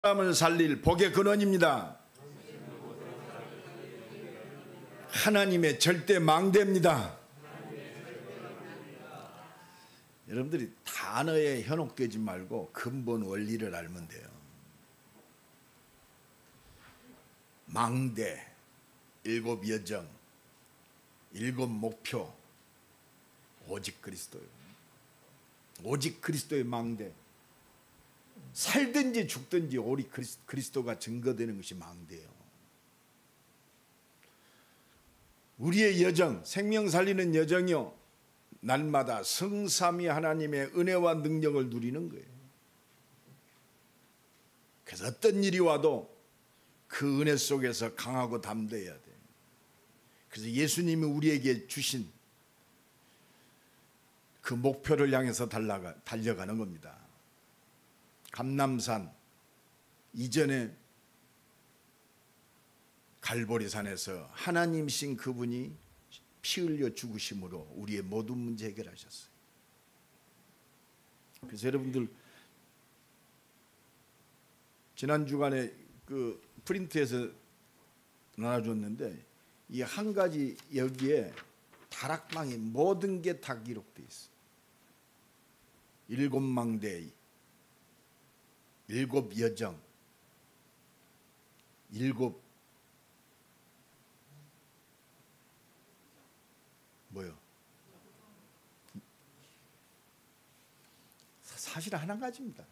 사람을 살릴 복의 근원입니다. 하나님의 절대 망대입니다. 여러분들이 단어에 현혹되지 말고 근본 원리를 알면 돼요. 망대, 일곱 여정, 일곱 목표, 오직 그리스도요. 오직 그리스도의 망대. 살든지 죽든지 오직 그리스도가 증거되는 것이 망대예요. 우리의 여정, 생명 살리는 여정이요, 날마다 성삼위 하나님의 은혜와 능력을 누리는 거예요. 그래서 어떤 일이 와도 그 은혜 속에서 강하고 담대해야 돼요. 그래서 예수님이 우리에게 주신 그 목표를 향해서 달려가는 겁니다. 감람산 이전에 갈보리산에서 하나님이신 그분이 피 흘려 죽으심으로 우리의 모든 문제 해결하셨어요. 그래서 여러분들 지난 주간에 그 프린트에서 나눠줬는데 이 한 가지 여기에 다락방이 모든 게 다 기록되어 있어요. 일곱 망대, 일곱 여정, 일곱 뭐요? 사실 하나 가지입니다.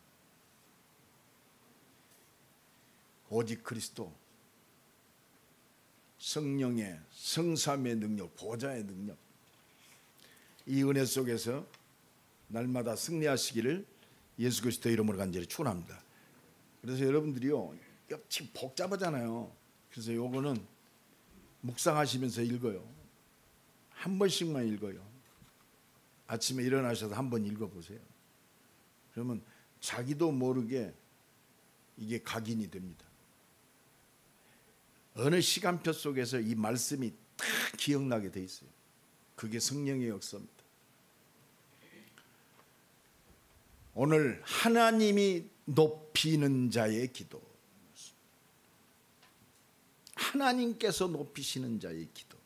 오직 그리스도, 성령의 성삼의 능력, 보좌의 능력, 이 은혜 속에서 날마다 승리하시기를 예수 그리스도 이름으로 간절히 축원합니다. 그래서 여러분들이요, 참 복잡하잖아요. 그래서 요거는 묵상하시면서 읽어요. 한 번씩만 읽어요. 아침에 일어나셔서 한 번 읽어보세요. 그러면 자기도 모르게 이게 각인이 됩니다. 어느 시간표 속에서 이 말씀이 다 기억나게 돼 있어요. 그게 성령의 역사입니다. 오늘 하나님이 높이는 자의 기도, 하나님께서 높이시는 자의 기도.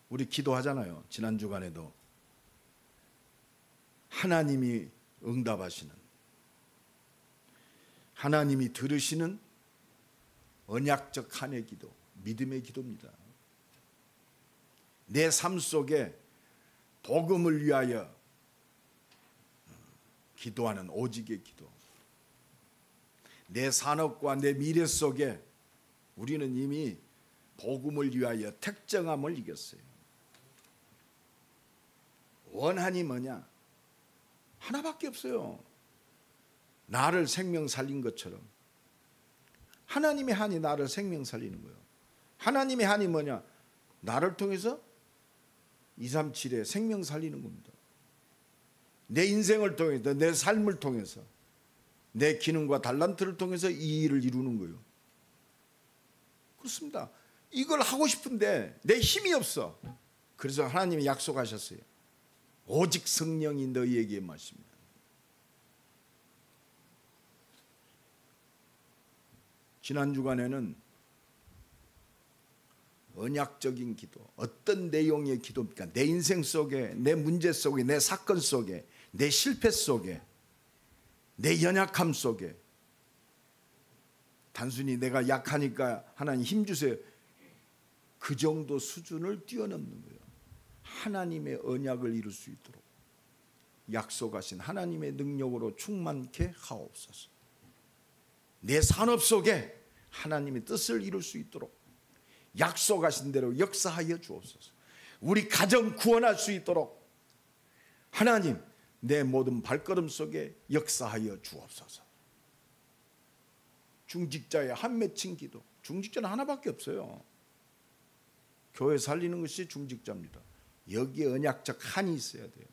우리 기도하잖아요. 지난 주간에도 하나님이 응답하시는, 하나님이 들으시는 언약적 한의 기도, 믿음의 기도입니다. 내 삶 속에 복음을 위하여 기도하는 오직의 기도. 내 산업과 내 미래 속에 우리는 이미 복음을 위하여 택정함을 이겼어요. 원한이 뭐냐? 하나밖에 없어요. 나를 생명 살린 것처럼 하나님의 한이 나를 생명 살리는 거예요. 하나님의 한이 뭐냐? 나를 통해서 237에 생명 살리는 겁니다. 내 인생을 통해서, 내 삶을 통해서, 내 기능과 달란트를 통해서 이 일을 이루는 거예요. 그렇습니다. 이걸 하고 싶은데 내 힘이 없어. 그래서 하나님이 약속하셨어요. 오직 성령이 너희에게 임하십니다. 지난 주간에는 언약적인 기도, 어떤 내용의 기도입니까? 내 인생 속에, 내 문제 속에, 내 사건 속에, 내 실패 속에, 내 연약함 속에, 단순히 내가 약하니까 하나님 힘주세요, 그 정도 수준을 뛰어넘는 거예요. 하나님의 언약을 이룰 수 있도록 약속하신 하나님의 능력으로 충만케 하옵소서. 내 산업 속에 하나님의 뜻을 이룰 수 있도록 약속하신 대로 역사하여 주옵소서. 우리 가정 구원할 수 있도록 하나님 내 모든 발걸음 속에 역사하여 주옵소서. 중직자의 한 맺힌 기도. 중직자는 하나밖에 없어요. 교회 살리는 것이 중직자입니다. 여기에 언약적 한이 있어야 돼요.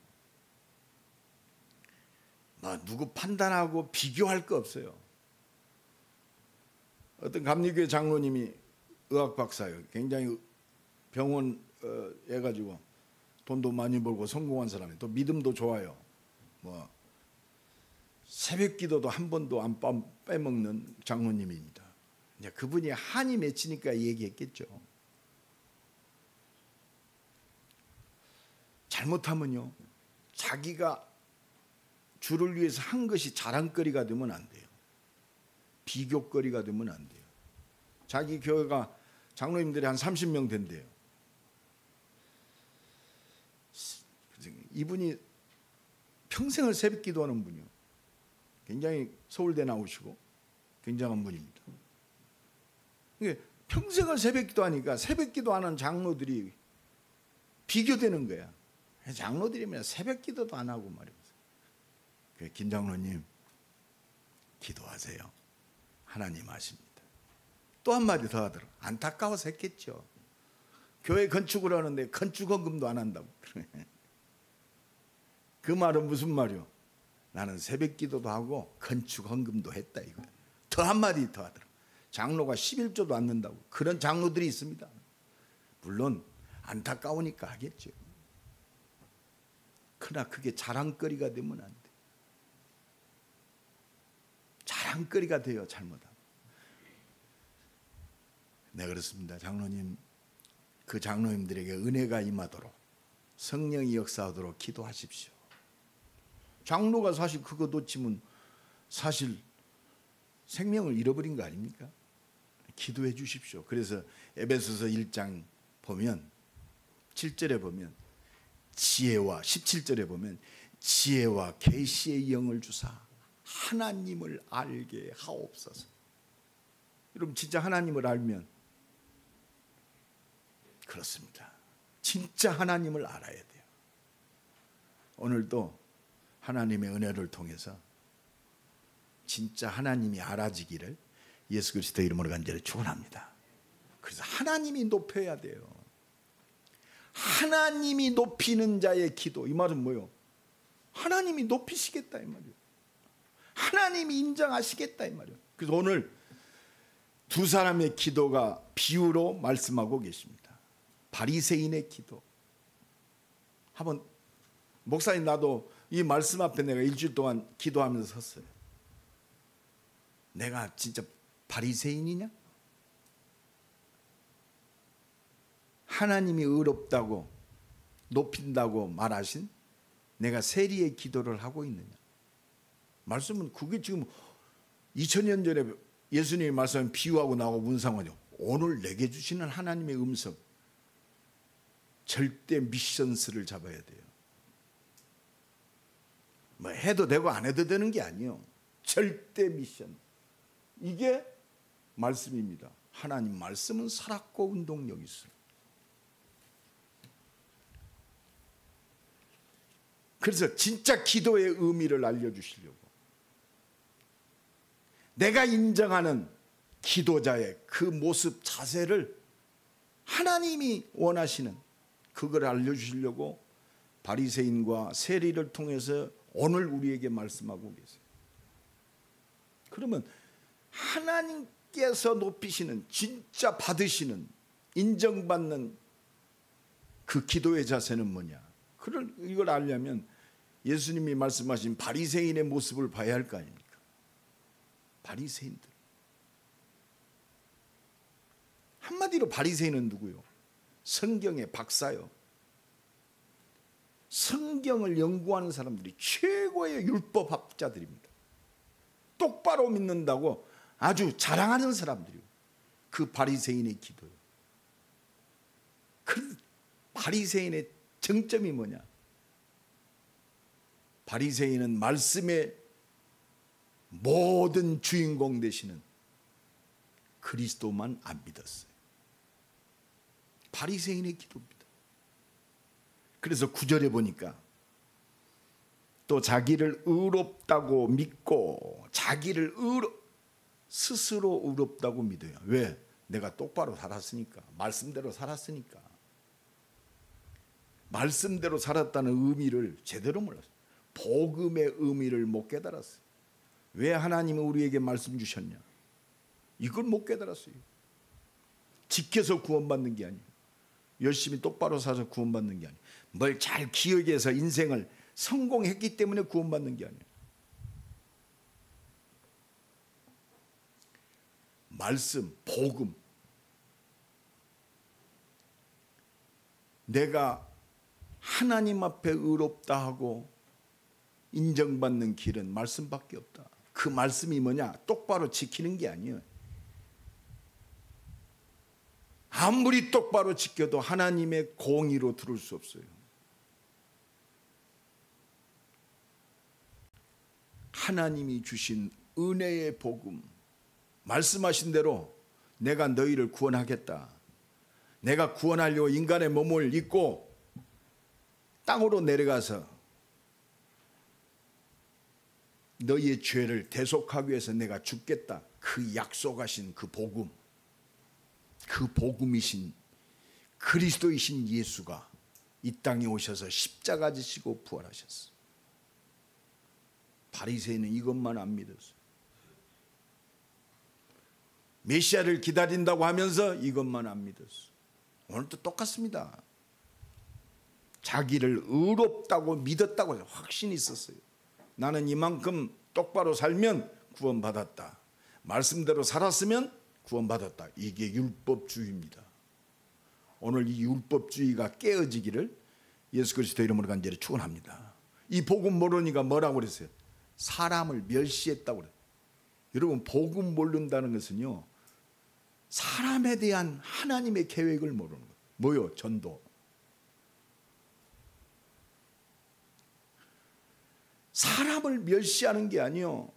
누구 판단하고 비교할 거 없어요. 어떤 감리교회 장로님이 의학 박사예요. 굉장히 병원 해가지고 돈도 많이 벌고 성공한 사람이, 또 믿음도 좋아요. 새벽 기도도 한 번도 안 빼먹는 장로님입니다. 이제 그분이 한이 맺히니까 얘기했겠죠. 잘못하면요, 자기가 주를 위해서 한 것이 자랑거리가 되면 안 돼요. 비교거리가 되면 안 돼요. 자기 교회가 장로님들이 한 30명 된대요. 이분이 평생을 새벽 기도하는 분이요. 굉장히 서울대 나오시고 굉장한 분입니다. 평생을 새벽 기도하니까 새벽 기도하는 장로들이 비교되는 거야. 장로들이면 새벽 기도도 안 하고 말이면서. 김 장로님 기도하세요. 하나님 아십니다. 또 한마디 더 하더라고. 안타까워서 했겠죠. 교회 건축을 하는데 건축헌금도 안 한다고. 그 말은 무슨 말이요? 나는 새벽 기도도 하고 건축헌금도 했다 이거야. 더 한마디 더 하더라고. 장로가 11조도 안 넣는다고. 그런 장로들이 있습니다. 물론 안타까우니까 하겠죠. 그러나 그게 자랑거리가 되면 안 돼. 자랑거리가 돼요, 잘못하면. 네, 그렇습니다. 장로님, 그 장로님들에게 은혜가 임하도록 성령이 역사하도록 기도하십시오. 장로가 사실 그거 놓치면 사실 생명을 잃어버린 거 아닙니까? 기도해 주십시오. 그래서 에베소서 1장 보면 7절에 보면 지혜와 17절에 보면 지혜와 계시의 영을 주사 하나님을 알게 하옵소서. 여러분 진짜 하나님을 알면 그렇습니다. 진짜 하나님을 알아야 돼요. 오늘도 하나님의 은혜를 통해서 진짜 하나님이 알아지기를 예수 그리스도의 이름으로 간절히 축원합니다. 그래서 하나님이 높여야 돼요. 하나님이 높이는 자의 기도. 이 말은 뭐예요? 하나님이 높이시겠다 이 말이에요. 하나님이 인정하시겠다 이 말이에요. 그래서 오늘 두 사람의 기도가 비유로 말씀하고 계십니다. 바리새인의 기도. 한번 목사님 나도 이 말씀 앞에 내가 일주일 동안 기도하면서 섰어요. 내가 진짜 바리새인이냐? 하나님이 의롭다고 높인다고 말하신 내가 세리의 기도를 하고 있느냐? 말씀은 그게 지금 2000년 전에 예수님이 말씀한 비유하고 나하고 무슨 상관이요? 오늘 내게 주시는 하나님의 음성, 절대 미션스를 잡아야 돼요. 뭐 해도 되고 안 해도 되는 게 아니에요. 절대 미션. 이게 말씀입니다. 하나님 말씀은 살았고 운동력이 있어요. 그래서 진짜 기도의 의미를 알려주시려고 내가 인정하는 기도자의 그 모습 자세를 하나님이 원하시는 그걸 알려주시려고 바리새인과 세리를 통해서 오늘 우리에게 말씀하고 계세요. 그러면 하나님께서 높이시는 진짜 받으시는 인정받는 그 기도의 자세는 뭐냐? 이걸 알려면 예수님이 말씀하신 바리새인의 모습을 봐야 할 거 아닙니까? 바리새인들. 한마디로 바리새인은 누구요? 성경의 박사요. 성경을 연구하는 사람들이 최고의 율법학자들입니다. 똑바로 믿는다고 아주 자랑하는 사람들이요. 그 바리새인의 기도요. 그 바리새인의 정점이 뭐냐? 바리새인은 말씀의 모든 주인공 되시는 그리스도만 안 믿었어요. 바리새인의 기도입니다. 그래서 9절에 보니까 또 자기를 의롭다고 믿고 자기를 스스로 의롭다고 믿어요. 왜? 내가 똑바로 살았으니까. 말씀대로 살았으니까. 말씀대로 살았다는 의미를 제대로 몰랐어요. 복음의 의미를 못 깨달았어요. 왜 하나님이 우리에게 말씀 주셨냐? 이걸 못 깨달았어요. 지켜서 구원받는 게 아니에요. 열심히 똑바로 살아서 구원받는 게 아니에요. 뭘 잘 기억해서 인생을 성공했기 때문에 구원받는 게 아니에요. 말씀, 복음. 내가 하나님 앞에 의롭다 하고 인정받는 길은 말씀밖에 없다. 그 말씀이 뭐냐? 똑바로 지키는 게 아니에요. 아무리 똑바로 지켜도 하나님의 공의로 들을 수 없어요. 하나님이 주신 은혜의 복음, 말씀하신 대로 내가 너희를 구원하겠다. 내가 구원하려고 인간의 몸을 입고 땅으로 내려가서 너희의 죄를 대속하기 위해서 내가 죽겠다. 그 약속하신 그 복음, 그 복음이신 그리스도이신 예수가 이 땅에 오셔서 십자가 지시고 부활하셨어. 바리새인은 이것만 안 믿었어. 메시아를 기다린다고 하면서 이것만 안 믿었어. 오늘도 똑같습니다. 자기를 의롭다고 믿었다고 확신이 있었어요. 나는 이만큼 똑바로 살면 구원받았다. 말씀대로 살았으면 구원받았다. 이게 율법주의입니다. 오늘 이 율법주의가 깨어지기를 예수 그리스도 이름으로 간절히 축원합니다. 이 복음 모르니까 뭐라고 그랬어요? 사람을 멸시했다고 그래요. 여러분, 복음 모른다는 것은요, 사람에 대한 하나님의 계획을 모르는 거예요. 뭐요? 전도. 사람을 멸시하는 게 아니요,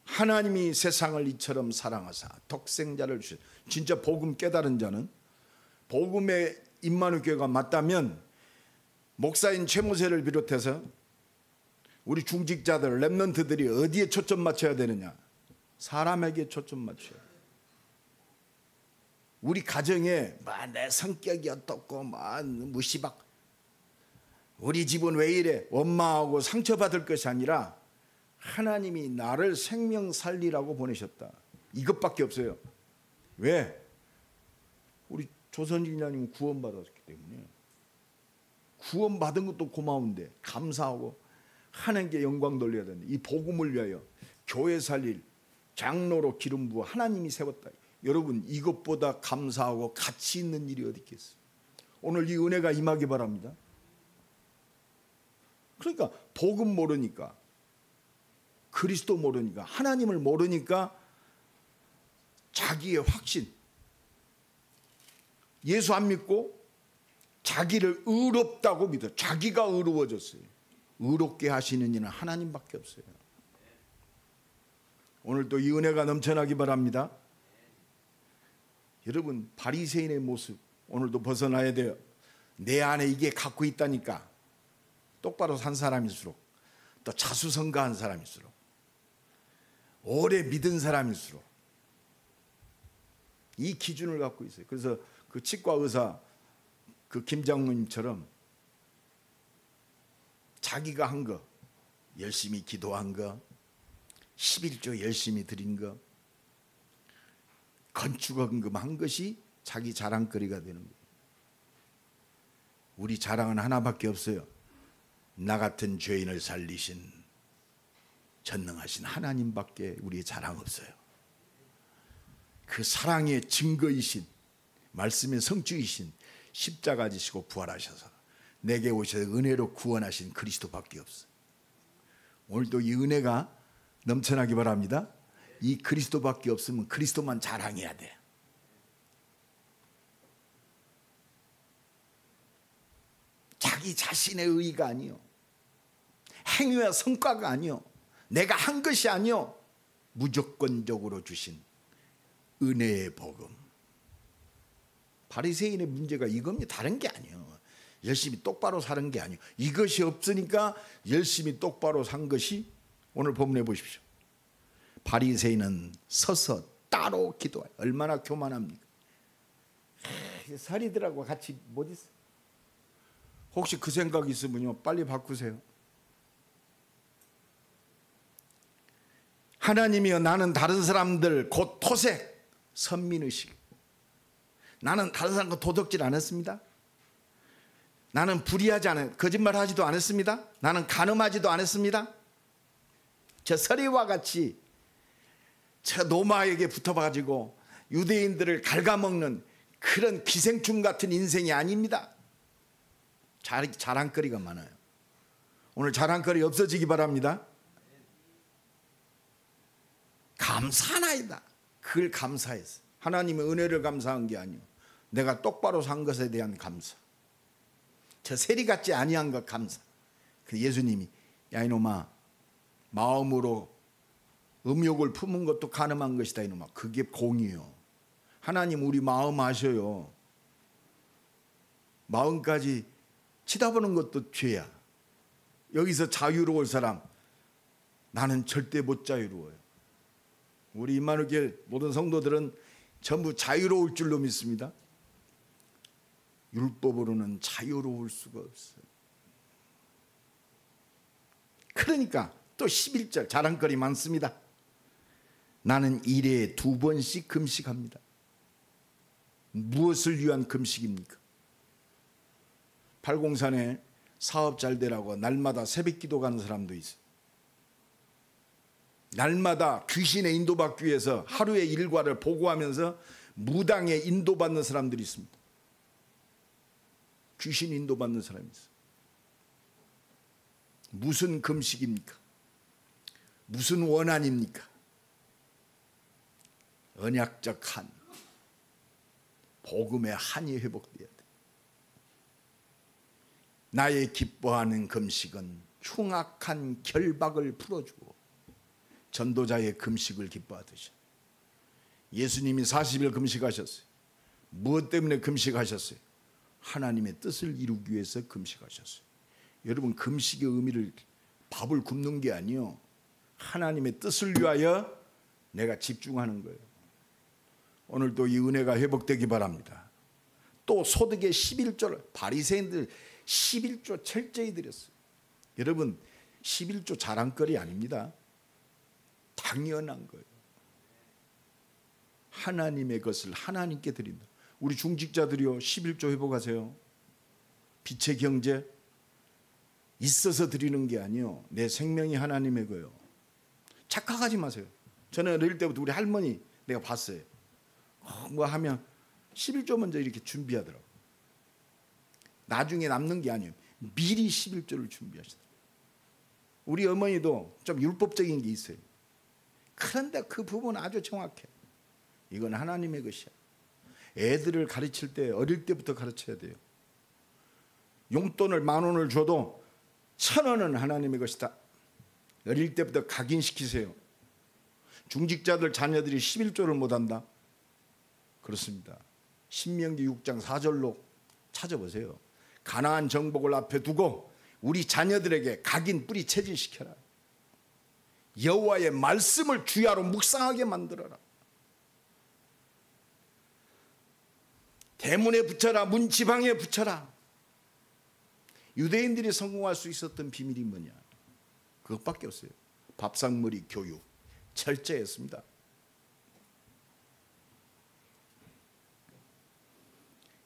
하나님이 세상을 이처럼 사랑하사 독생자를 주셨. 진짜 복음 깨달은 자는, 복음의 임마누엘 교회가 맞다면 목사인 최무세를 비롯해서 우리 중직자들, 렘넌트들이 어디에 초점 맞춰야 되느냐? 사람에게 초점 맞춰야 돼요. 우리 가정에 내 성격이 어떻고 무시박, 우리 집은 왜 이래 원망하고 상처받을 것이 아니라 하나님이 나를 생명 살리라고 보내셨다. 이것밖에 없어요. 왜? 우리 조선인자님은 구원받았기 때문에. 구원받은 것도 고마운데 감사하고 하나님께 영광 돌려야 되는데, 이 복음을 위하여 교회 살릴 장로로 기름 부어 하나님이 세웠다. 여러분, 이것보다 감사하고 가치 있는 일이 어디 있겠어요? 오늘 이 은혜가 임하기 바랍니다. 그러니까 복음 모르니까, 그리스도 모르니까, 하나님을 모르니까 자기의 확신, 예수 안 믿고 자기를 의롭다고 믿어. 자기가 의로워졌어요. 의롭게 하시는 이는 하나님밖에 없어요. 오늘도 이 은혜가 넘쳐나기 바랍니다. 여러분, 바리새인의 모습 오늘도 벗어나야 돼요. 내 안에 이게 갖고 있다니까. 똑바로 산 사람일수록, 또 자수성가한 사람일수록, 오래 믿은 사람일수록 이 기준을 갖고 있어요. 그래서 그 치과 의사 그 김장로님처럼 자기가 한 거, 열심히 기도한 거, 11조 열심히 드린 거, 건축헌금 한 것이 자기 자랑거리가 되는 거예요. 우리 자랑은 하나밖에 없어요. 나 같은 죄인을 살리신 전능하신 하나님밖에 우리의 자랑 없어요. 그 사랑의 증거이신, 말씀의 성취이신 십자가 지시고 부활하셔서 내게 오셔서 은혜로 구원하신 그리스도밖에 없어요. 오늘도 이 은혜가 넘쳐나기 바랍니다. 이 그리스도밖에 없으면 그리스도만 자랑해야 돼. 자기 자신의 의의가 아니요, 행위와 성과가 아니요, 내가 한 것이 아니요, 무조건적으로 주신 은혜의 복음. 바리새인의 문제가 이겁니다. 다른 게 아니에요. 열심히 똑바로 사는 게 아니에요. 이것이 없으니까 열심히 똑바로 산 것이, 오늘 본문에 보십시오. 바리새인은 서서 따로 기도해요. 얼마나 교만합니까? 서리들하고 같이 못 있어. 혹시 그 생각 있으면요, 빨리 바꾸세요. 하나님이여, 나는 다른 사람들 곧 토색, 선민의식, 나는 다른 사람과 도덕질 안 했습니다. 나는 불의하지 않아요. 거짓말하지도 않았습니다. 나는 간음하지도 않았습니다. 저 서리와 같이 저 로마에게 붙어가지고 유대인들을 갉아먹는 그런 기생충 같은 인생이 아닙니다. 자랑거리가 많아요. 오늘 자랑거리 없어지기 바랍니다. 감사나이다. 그걸 감사했어. 하나님의 은혜를 감사한 게 아니요, 내가 똑바로 산 것에 대한 감사. 저 세리 같지 아니한 것 감사. 그 예수님이 야 이놈아, 마음으로 음욕을 품은 것도 가늠한 것이다 이놈아. 그게 공이요. 하나님 우리 마음 아셔요. 마음까지 치다보는 것도 죄야. 여기서 자유로울 사람, 나는 절대 못 자유로워요. 우리 임마누엘 모든 성도들은 전부 자유로울 줄로 믿습니다. 율법으로는 자유로울 수가 없어요. 그러니까 또 11절 자랑거리 많습니다. 나는 1회에 2번씩 금식합니다. 무엇을 위한 금식입니까? 팔공산에 사업 잘 되라고 날마다 새벽 기도 가는 사람도 있어요. 날마다 귀신에 인도받기 위해서 하루의 일과를 보고하면서 무당에 인도받는 사람들이 있습니다. 귀신 인도받는 사람이 있어요. 무슨 금식입니까? 무슨 원한입니까? 언약적 한, 복음의 한이 회복돼야 돼. 나의 기뻐하는 금식은 흉악한 결박을 풀어주고 전도자의 금식을 기뻐하듯이. 예수님이 40일 금식하셨어요. 무엇 때문에 금식하셨어요? 하나님의 뜻을 이루기 위해서 금식하셨어요. 여러분, 금식의 의미를 밥을 굶는 게 아니요, 하나님의 뜻을 위하여 내가 집중하는 거예요. 오늘도 이 은혜가 회복되기 바랍니다. 또 소득의 11조를 바리새인들 11조 철저히 드렸어요. 여러분, 11조 자랑거리 아닙니다. 당연한 거예요. 하나님의 것을 하나님께 드린다. 우리 중직자들이요, 11조 회복하세요. 빛의 경제 있어서 드리는 게 아니요, 내 생명이 하나님의 거예요. 착각하지 마세요. 저는 어릴 때부터 우리 할머니 내가 봤어요. 뭐 하면 11조 먼저 이렇게 준비하더라고요. 나중에 남는 게 아니에요. 미리 11조를 준비하시더라고요. 우리 어머니도 좀 율법적인 게 있어요. 그런데 그 부분은 아주 정확해. 이건 하나님의 것이야. 애들을 가르칠 때 어릴 때부터 가르쳐야 돼요. 용돈을 10,000원을 줘도 1,000원은 하나님의 것이다. 어릴 때부터 각인시키세요. 중직자들 자녀들이 11조를 못한다? 그렇습니다. 신명기 6장 4절로 찾아보세요. 가나안 정복을 앞에 두고 우리 자녀들에게 각인 뿌리 체질시켜라. 여호와의 말씀을 주야로 묵상하게 만들어라. 대문에 붙여라. 문 지방에 붙여라. 유대인들이 성공할 수 있었던 비밀이 뭐냐? 그것밖에 없어요. 밥상머리 교육 철저했습니다.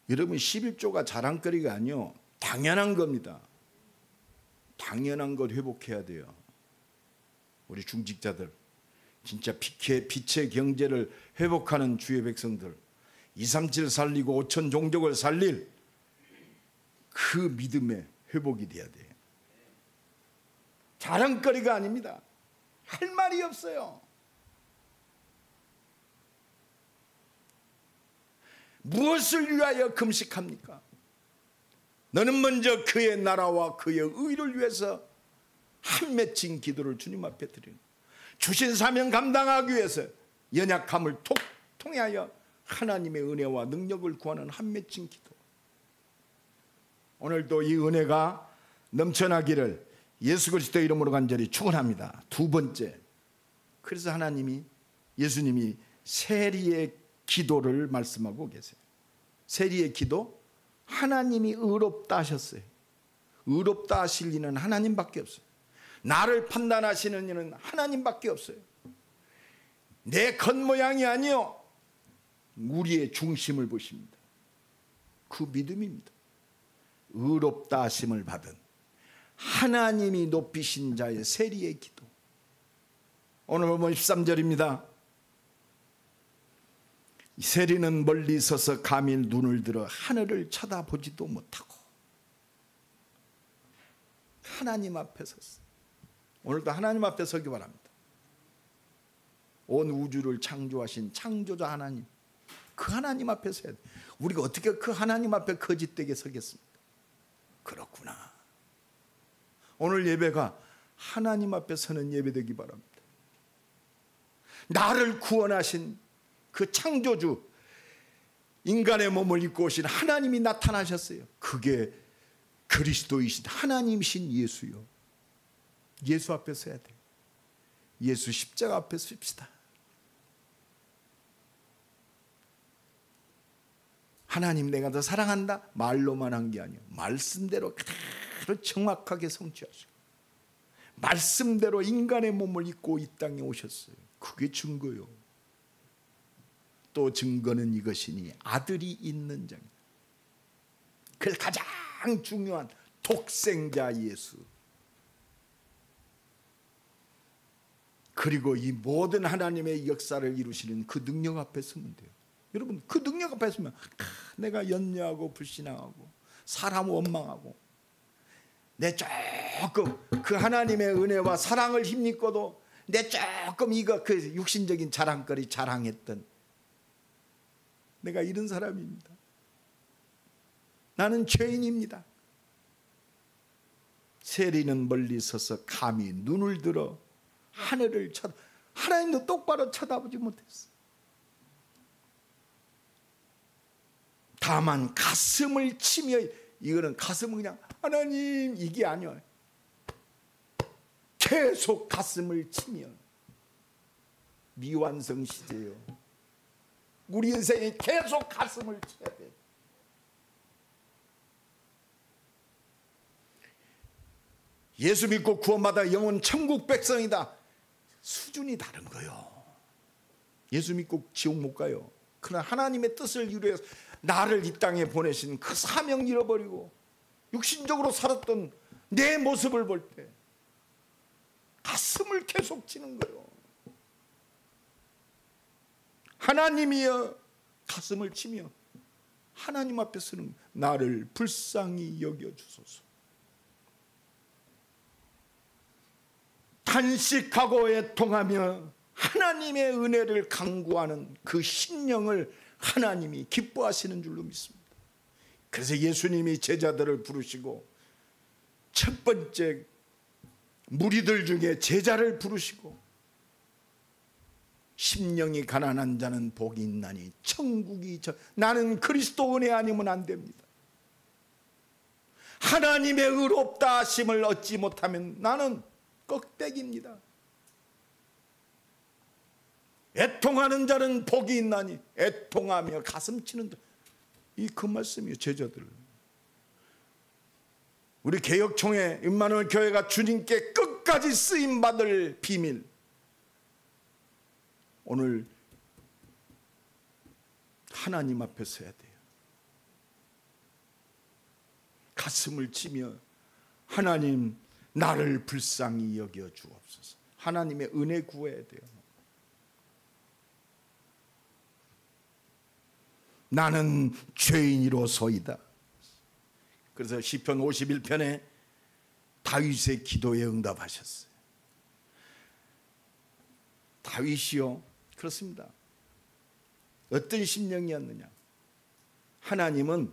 여러분, 11조가 자랑거리가 아니요, 당연한 겁니다. 당연한 것 회복해야 돼요. 우리 중직자들, 진짜 빛의 경제를 회복하는 주의 백성들, 237 살리고 5천 종족을 살릴 그 믿음의 회복이 돼야 돼요. 자랑거리가 아닙니다. 할 말이 없어요. 무엇을 위하여 금식합니까? 너는 먼저 그의 나라와 그의 의를 위해서 한 맺힌 기도를 주님 앞에 드리는, 주신 사명 감당하기 위해서 연약함을 통하여 하나님의 은혜와 능력을 구하는 한 맺힌 기도. 오늘도 이 은혜가 넘쳐나기를 예수 그리스도의 이름으로 간절히 축원합니다. 두 번째, 그래서 예수님이 세리의 기도를 말씀하고 계세요. 세리의 기도, 하나님이 의롭다 하셨어요. 의롭다 하실 이는 하나님밖에 없어요. 나를 판단하시는 이는 하나님밖에 없어요. 내 겉모양이 아니요, 우리의 중심을 보십니다. 그 믿음입니다. 의롭다 하심을 받은 하나님이 높이신 자의 세리의 기도. 오늘 보면 13절입니다. 세리는 멀리 서서 감히 눈을 들어 하늘을 쳐다보지도 못하고 하나님 앞에 섰어요. 오늘도 하나님 앞에 서기 바랍니다. 온 우주를 창조하신 창조자 하나님, 그 하나님 앞에 서야 돼요. 우리가 어떻게 그 하나님 앞에 거짓되게 서겠습니까? 그렇구나. 오늘 예배가 하나님 앞에 서는 예배되기 바랍니다. 나를 구원하신 그 창조주, 인간의 몸을 입고 오신 하나님이 나타나셨어요. 그게 그리스도이신 하나님이신 예수요. 예수 앞에 서야 돼요. 예수 십자가 앞에 섭시다. 하나님 내가 더 사랑한다 말로만 한 게 아니에요. 말씀대로 그대로 정확하게 성취하시고 말씀대로 인간의 몸을 입고 이 땅에 오셨어요. 그게 증거요. 또 증거는 이것이니 아들이 있는 자입니다. 그 가장 중요한 독생자 예수, 그리고 이 모든 하나님의 역사를 이루시는 그 능력 앞에 서면 돼요. 여러분, 그 능력 앞에 서면 내가 연약하고 불신앙하고 사람 원망하고 내 조금 그 하나님의 은혜와 사랑을 힘입고도 내 조금 이거 그 육신적인 자랑거리 자랑했던 내가 이런 사람입니다. 나는 죄인입니다. 세리는 멀리 서서 감히 눈을 들어 하늘을 쳐다, 하나님도 똑바로 쳐다보지 못했어. 다만 가슴을 치며, 이거는 가슴은 그냥 하나님 이게 아니야. 계속 가슴을 치며, 미완성 시제요. 우리 인생에 계속 가슴을 쳐야 돼. 예수 믿고 구원받아 영혼 천국 백성이다. 수준이 다른 거요. 예수 믿고 지옥 못 가요. 그러나 하나님의 뜻을 이루어서 나를 이 땅에 보내신 그 사명 잃어버리고 육신적으로 살았던 내 모습을 볼 때 가슴을 계속 치는 거요. 하나님이여, 가슴을 치며 하나님 앞에 서는 나를 불쌍히 여겨주소서. 탄식하고 애통하며 하나님의 은혜를 간구하는 그 심령을 하나님이 기뻐하시는 줄로 믿습니다. 그래서 예수님이 제자들을 부르시고 첫 번째 무리들 중에 제자를 부르시고 심령이 가난한 자는 복이 있나니 천국이 나는 그리스도 은혜 아니면 안 됩니다. 하나님의 의롭다 하심을 얻지 못하면 나는 꺽대기입니다. 애통하는 자는 복이 있나니, 애통하며 가슴 치는 자, 이 그 말씀이에요. 제자들, 우리 개혁총회 임마누엘 교회가 주님께 끝까지 쓰임받을 비밀, 오늘 하나님 앞에 서야 돼요. 가슴을 치며 하나님 나를 불쌍히 여겨 주옵소서. 하나님의 은혜 구해야 돼요. 나는 죄인이로소이다. 그래서 시편 51편에 다윗의 기도에 응답하셨어요. 다윗이요, 그렇습니다. 어떤 심령이었느냐? 하나님은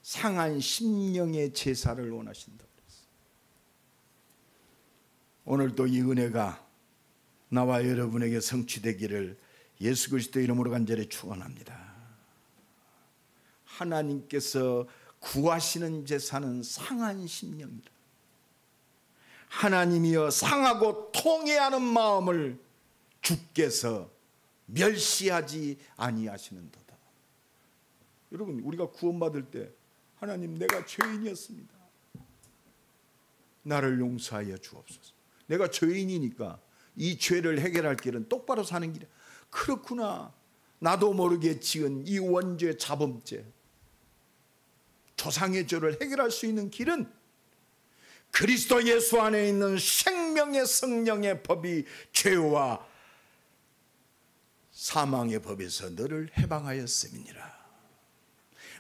상한 심령의 제사를 원하신다. 오늘도 이 은혜가 나와 여러분에게 성취되기를 예수 그리스도 이름으로 간절히 축원합니다. 하나님께서 구하시는 제사는 상한 심령이다. 하나님이여, 상하고 통회하는 마음을 주께서 멸시하지 아니하시는도다. 여러분, 우리가 구원받을 때 하나님, 내가 죄인이었습니다. 나를 용서하여 주옵소서. 내가 죄인이니까 이 죄를 해결할 길은 똑바로 사는 길이야. 그렇구나. 나도 모르게 지은 이 원죄, 자범죄, 조상의 죄를 해결할 수 있는 길은 그리스도 예수 안에 있는 생명의 성령의 법이 죄와 사망의 법에서 너를 해방하였음이니라.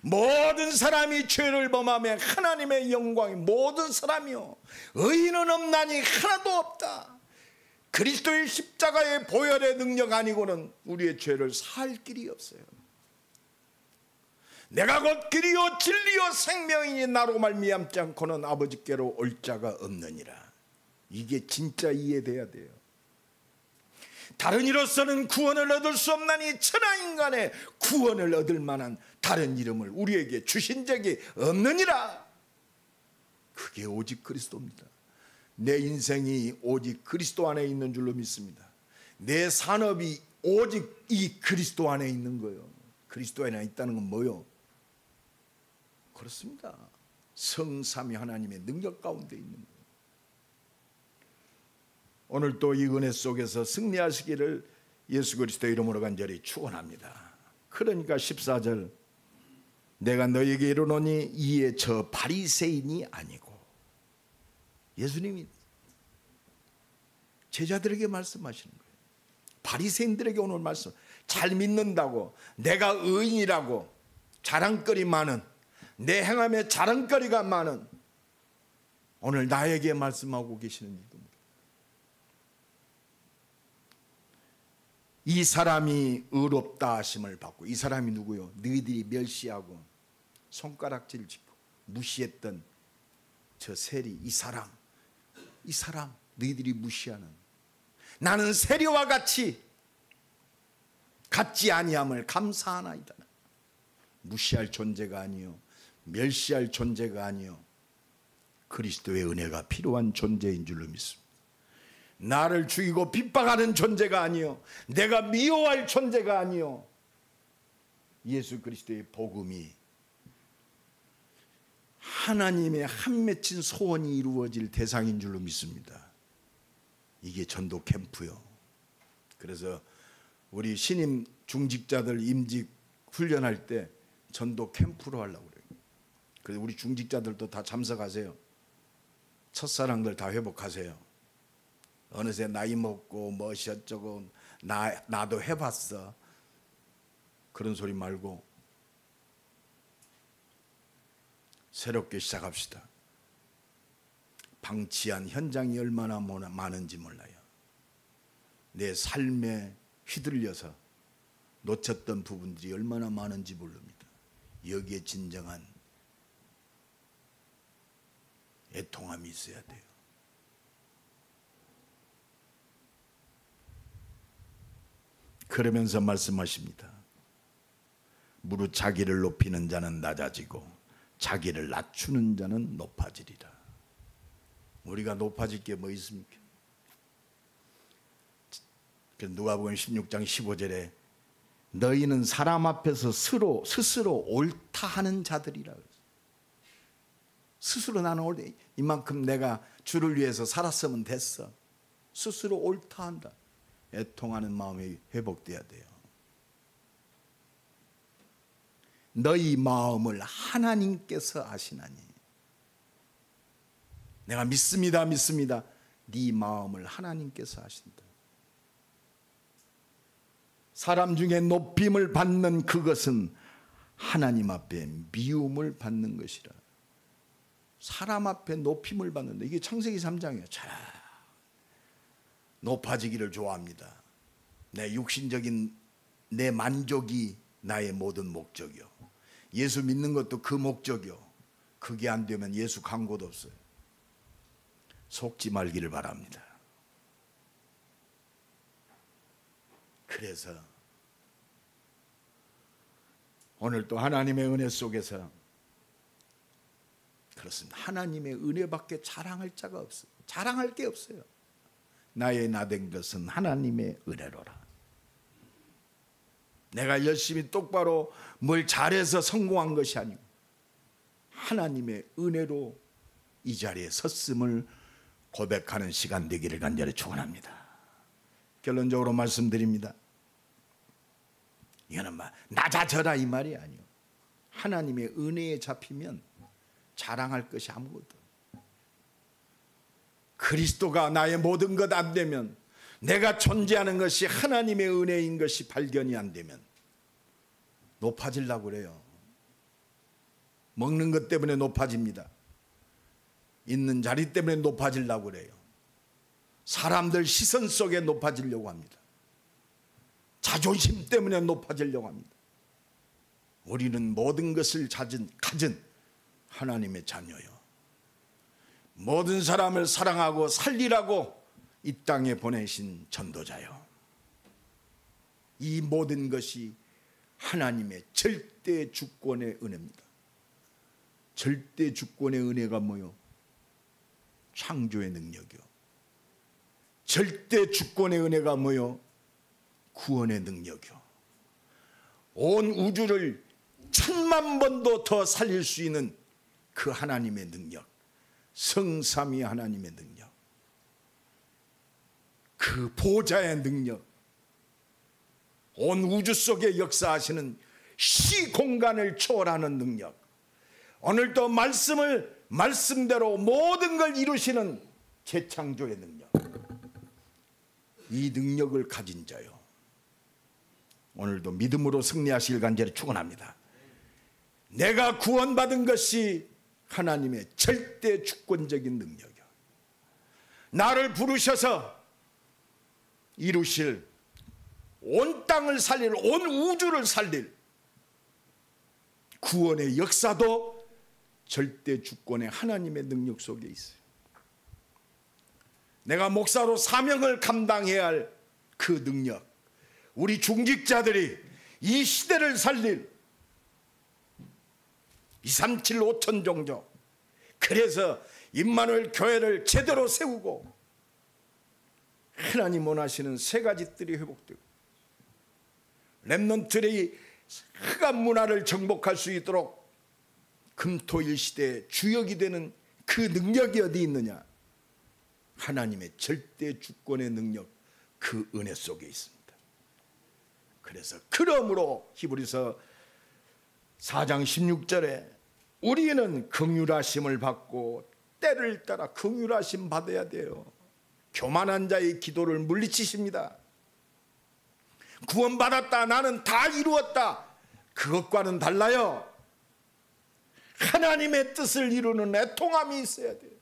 모든 사람이 죄를 범하며 하나님의 영광이 모든 사람이요 의인은 없나니 하나도 없다. 그리스도의 십자가의 보혈의 능력 아니고는 우리의 죄를 사할 길이 없어요. 내가 곧 길이요 진리요 생명이니 나로 말미암지 않고는 아버지께로 올 자가 없느니라. 이게 진짜 이해돼야 돼요. 다른 이로서는 구원을 얻을 수 없나니 천하 인간의 구원을 얻을 만한 다른 이름을 우리에게 주신 적이 없느니라. 그게 오직 그리스도입니다. 내 인생이 오직 그리스도 안에 있는 줄로 믿습니다. 내 산업이 오직 이 그리스도 안에 있는 거예요. 그리스도 안에 있다는 건 뭐요? 그렇습니다. 성삼위 하나님의 능력 가운데 있는 거예요. 오늘 또 이 은혜 속에서 승리하시기를 예수 그리스도의 이름으로 간절히 축원합니다. 그러니까 14절 내가 너에게 이르노니 이에 저 바리새인이 아니고, 예수님이 제자들에게 말씀하시는 거예요. 바리새인들에게 오늘 말씀, 잘 믿는다고 내가 의인이라고 자랑거리 많은, 내 행함에 자랑거리가 많은 오늘 나에게 말씀하고 계시는지도 모릅니다. 이 사람이 의롭다 하심을 받고, 이 사람이 누구요? 너희들이 멸시하고 손가락질 짓고 무시했던 저 세리, 이 사람 너희들이 무시하는, 나는 세리와 같이 같지 아니함을 감사하나이다. 무시할 존재가 아니요 멸시할 존재가 아니요 그리스도의 은혜가 필요한 존재인 줄로 믿습니다. 나를 죽이고 핍박하는 존재가 아니요 내가 미워할 존재가 아니요 예수 그리스도의 복음이 하나님의 한 맺힌 소원이 이루어질 대상인 줄로 믿습니다. 이게 전도 캠프요. 그래서 우리 신임 중직자들 임직 훈련할 때 전도 캠프로 하려고 그래요. 그래서 우리 중직자들도 다 참석하세요. 첫사랑들 다 회복하세요. 어느새 나이 먹고 뭐시 어쩌고 나도 해봤어, 그런 소리 말고 새롭게 시작합시다. 방치한 현장이 얼마나 많은지 몰라요. 내 삶에 휘둘려서 놓쳤던 부분들이 얼마나 많은지 모릅니다. 여기에 진정한 애통함이 있어야 돼요. 그러면서 말씀하십니다. 무릇 자기를 높이는 자는 낮아지고 자기를 낮추는 자는 높아지리라. 우리가 높아질 게 뭐 있습니까? 누가복음 16장 15절에 너희는 사람 앞에서 스스로 옳다 하는 자들이라. 스스로 나는 옳다, 이만큼 내가 주를 위해서 살았으면 됐어, 스스로 옳다 한다. 애통하는 마음이 회복돼야 돼요. 너희 마음을 하나님께서 아시나니. 내가 믿습니다. 네 마음을 하나님께서 아신다. 사람 중에 높임을 받는 그것은 하나님 앞에 미움을 받는 것이라. 사람 앞에 높임을 받는다. 이게 창세기 3장이에요. 자, 높아지기를 좋아합니다. 내 육신적인 내 만족이 나의 모든 목적이요. 예수 믿는 것도 그 목적이요. 그게 안 되면 예수 간 곳 없어요. 속지 말기를 바랍니다. 그래서 오늘 또 하나님의 은혜 속에서 그렇습니다. 하나님의 은혜밖에 자랑할 자가 없어요. 자랑할 게 없어요. 나의 나된 것은 하나님의 은혜로라. 내가 열심히 똑바로 뭘 잘해서 성공한 것이 아니고 하나님의 은혜로 이 자리에 섰음을 고백하는 시간 되기를 간절히 축원합니다. 결론적으로 말씀드립니다. 이거는 막 낮아져라 이 말이 아니에요. 하나님의 은혜에 잡히면 자랑할 것이 아무것도 없어요. 그리스도가 나의 모든 것 안 되면, 내가 존재하는 것이 하나님의 은혜인 것이 발견이 안 되면 높아지려고 그래요. 먹는 것 때문에 높아집니다. 있는 자리 때문에 높아지려고 그래요. 사람들 시선 속에 높아지려고 합니다. 자존심 때문에 높아지려고 합니다. 우리는 모든 것을 가진 하나님의 자녀요. 모든 사람을 사랑하고 살리라고 이 땅에 보내신 전도자요. 이 모든 것이 하나님의 절대 주권의 은혜입니다. 절대 주권의 은혜가 뭐요? 창조의 능력이요. 절대 주권의 은혜가 뭐요? 구원의 능력이요. 온 우주를 1000만 번도 더 살릴 수 있는 그 하나님의 능력, 성삼위 하나님의 능력, 그 보좌의 능력, 온 우주 속에 역사하시는 시공간을 초월하는 능력, 오늘도 말씀대로 모든 걸 이루시는 재창조의 능력, 이 능력을 가진 자요, 오늘도 믿음으로 승리하실 간절히 축원합니다. 내가 구원받은 것이 하나님의 절대 주권적인 능력이요, 나를 부르셔서 이루실 온 땅을 살릴, 온 우주를 살릴 구원의 역사도 절대 주권의 하나님의 능력 속에 있어요. 내가 목사로 사명을 감당해야 할 그 능력, 우리 중직자들이 이 시대를 살릴 237 5천 종족, 그래서 임마누엘 교회를 제대로 세우고 하나님 원하시는 세 가지 뜰이 회복되고 렘넌트들이 흑암 문화를 정복할 수 있도록 금토일 시대의 주역이 되는 그 능력이 어디 있느냐? 하나님의 절대 주권의 능력, 그 은혜 속에 있습니다. 그래서 그러므로 히브리서 4장 16절에 우리는 긍휼하심을 받고 때를 따라 긍휼하심 받아야 돼요. 교만한 자의 기도를 물리치십니다. 구원받았다, 나는 다 이루었다, 그것과는 달라요. 하나님의 뜻을 이루는 애통함이 있어야 돼요.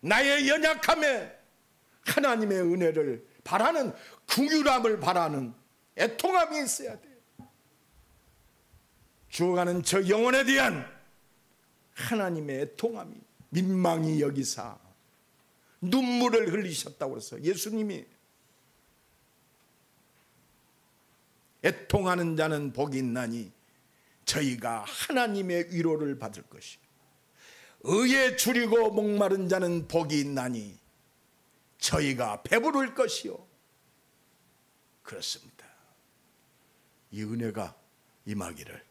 나의 연약함에 하나님의 은혜를 바라는, 긍휼함을 바라는 애통함이 있어야 돼요. 죽어가는 저 영혼에 대한 하나님의 애통함이, 민망히 여기사 눈물을 흘리셨다고 해서 예수님이 애통하는 자는 복이 있나니 저희가 하나님의 위로를 받을 것이요, 의에 줄이고 목마른 자는 복이 있나니 저희가 배부를 것이요. 그렇습니다. 이 은혜가 임하기를,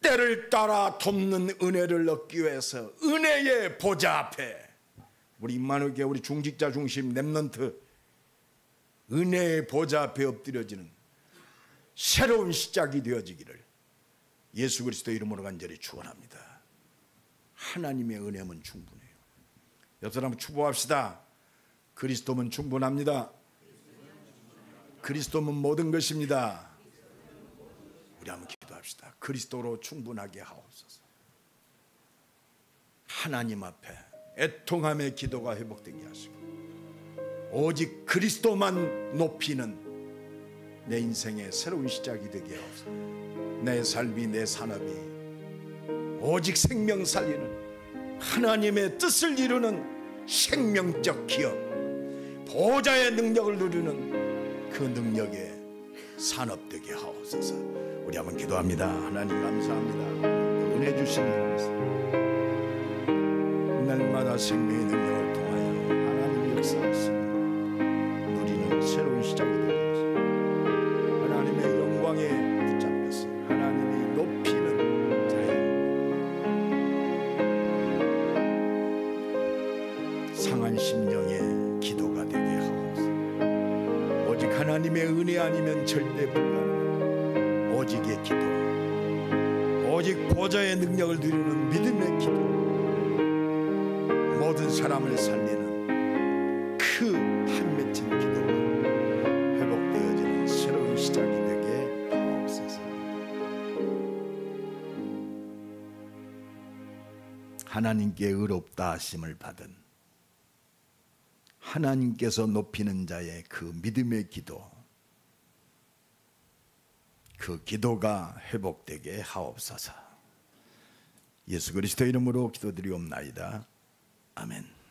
때를 따라 돕는 은혜를 얻기 위해서 은혜의 보좌 앞에 우리 임마누엘 교회, 우리 중직자 중심 렘넌트 은혜의 보좌 앞에 엎드려지는 새로운 시작이 되어지기를 예수 그리스도 이름으로 간절히 축원합니다. 하나님의 은혜면 충분해요. 옆 사람 축복합시다. 그리스도면 충분합니다. 그리스도면 모든 것입니다. 우리 한번 기도합시다. 그리스도로 충분하게 하옵소서. 하나님 앞에 애통함의 기도가 회복되게 하시고 오직 그리스도만 높이는 내 인생의 새로운 시작이 되게 하옵소서. 내 삶이, 내 산업이 오직 생명 살리는 하나님의 뜻을 이루는 생명적 기업, 보좌의 능력을 누리는 그 능력의 산업 되게 하옵소서. 우리 한번 기도합니다. 하나님 감사합니다. 은혜 주시니 날마다 생명의 능력을 통하여 하나님의 역사하시는 누리는 새로운 시작이 되게 하소서. 하나님의 영광에 붙잡혀서 하나님이 높이는 자의 상한 심령의 기도가 되게 하옵소서. 오직 하나님의 은혜 아니면 절대 불가능한 오직의 기도, 오직 보좌의 능력을 누리는 믿음의 기도, 모든 사람을 살리는 하나님께 의롭다 하심을 받은 하나님께서 높이는 자의 그 믿음의 기도, 그 기도가 회복되게 하옵소서. 예수 그리스도 이름으로 기도드리옵나이다. 아멘.